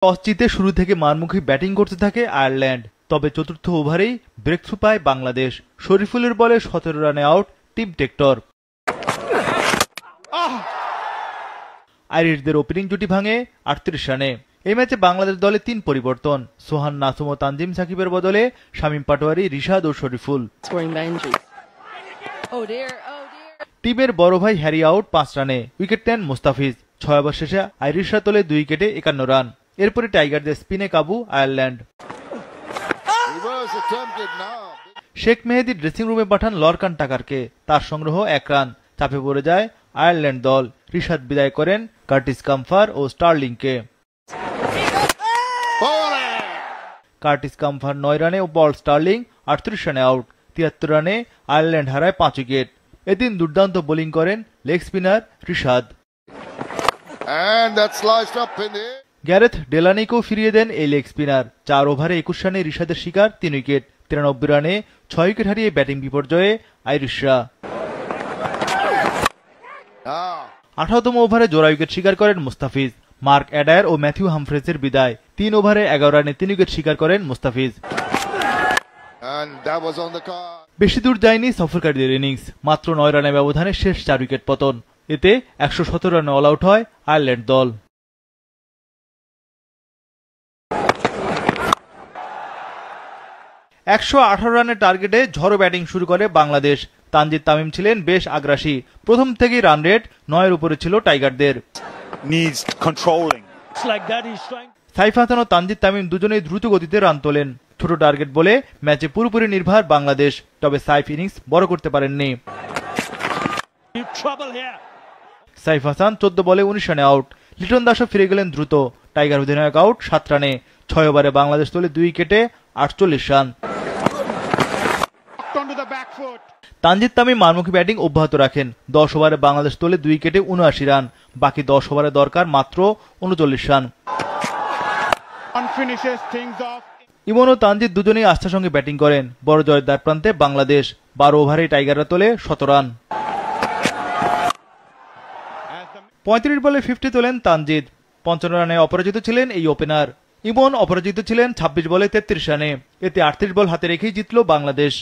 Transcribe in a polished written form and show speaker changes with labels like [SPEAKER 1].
[SPEAKER 1] Toss জিতে শুরু থেকে মারমুখী ব্যাটিং করতে থাকে আয়ারল্যান্ড, তবে চতুর্থ ওভারেই ব্রেক থ্রু পায় বাংলাদেশ। শরীফুলের বলে 17 রানে আউট টিম টেক্টর। আইরিশদের ওপেনিং জুটি ভাঙে 38 রানে। এই ম্যাচে বাংলাদেশ দলে 3 পরিবর্তন, সোহান, নাসুম ও তানজিম সাকিবের বদলে শামীম পাটোয়ারি, রিশাদ ও শরীফুল। টিমের বড় ভাই হ্যারি আউট 5 রানে, উইকেট নেন মুস্তাফিজ। 6 ওভার শেষে আইরিশরা তোলে 2 উইকেটে 51 রান। এরপরে টাইগারদের স্পিনে কাবু আয়ারল্যান্ড। শেখ মেহেদী ড্রেসিং রুমে পাঠান লরকান টাকারকে, তার সংগ্রহ 1 রান। চাপে পড়ে যায় আয়ারল্যান্ড দল। রিশাদ বিদায় করেন কার্টিস কাম্ফার ও স্টার্লিংকে। কার্টিস কাম্ফার 9 রানে ও পল স্টার্লিং 38 রানে আউট। 73 রানে আয়ারল্যান্ড হারায় 5 উইকেট। এদিন দুর্দান্ত বোলিং করেন লেগ স্পিনার রিশাদ। গ্যারেথ ডেলানিকেও ফিরিয়ে দেন এই লেগ স্পিনার। 4 ওভারে 21 রানে রিশাদের শিকার 3 উইকেট। 93 রানে 6 উইকেট হারিয়ে ব্যাটিং বিপর্যয়ে আইরিশরা। 18তম ওভারে জোড়া উইকেট শিকার করেন মুস্তাফিজ। মার্ক অ্যাডায়ার ও ম্যাথিউ হামফ্রেজের বিদায়। 3 ওভারে 11 রানে 3 উইকেট শিকার করেন মুস্তাফিজ। বেশি দূর যায়নি সফরকারীদের ইনিংস, মাত্র 9 রানের ব্যবধানে শেষ 4 উইকেট পতন। এতে 117 রানে অল আউট হয় আয়ারল্যান্ড দল। $118 রানের টার্গেটে ঝড়ো ব্যাটিং শুরু করে বাংলাদেশ। তানজিদ তামিম ছিলেন বেশ আগ্রাসী। প্রথম থেকেই রান রেট 9-এর উপরে ছিল টাইগারদের। সাইফ হাসান ও তানজিদ তামিম দুজনেই দ্রুত গতিতে রান তোলেন। ছোট টার্গেট বলে ম্যাচে পুরোপুরি নির্ভর বাংলাদেশ, তবে সাইফ ইনিংস বড় করতে পারেননি। সাইফ হাসান 14 বলে 19 রানে আউট। লিটন দাসও ফিরে গেলেন দ্রুত। টাইগার অধিনায়ক আউট 7 রানে। 6 ওভারে বাংলাদেশ তোলে 2 উইকেটে 48 রান। তানজিদ তামিম মারমুখী ব্যাটিং অব্যাহত রাখেন। 10 ওভারে বাংলাদেশ তোলে 2 উইকেটে 79 রান। বাকি 10 ওভারে দরকার মাত্র 39 রান। ইমন ও তানজিদ দুজনেই আস্থার সঙ্গে ব্যাটিং করেন। বড় জয়ের দ্বারপ্রান্তে বাংলাদেশ। 12 ওভারে টাইগাররা তোলে 17 রান। 35 বলে 50 তোলেন তানজিদ। 55 রানে অপরাজিত ছিলেন এই ওপেনার। ইমন অপরাজিত ছিলেন 26 বলে 33 রানে। এতে 38 বল হাতে রেখেই জিতল বাংলাদেশ।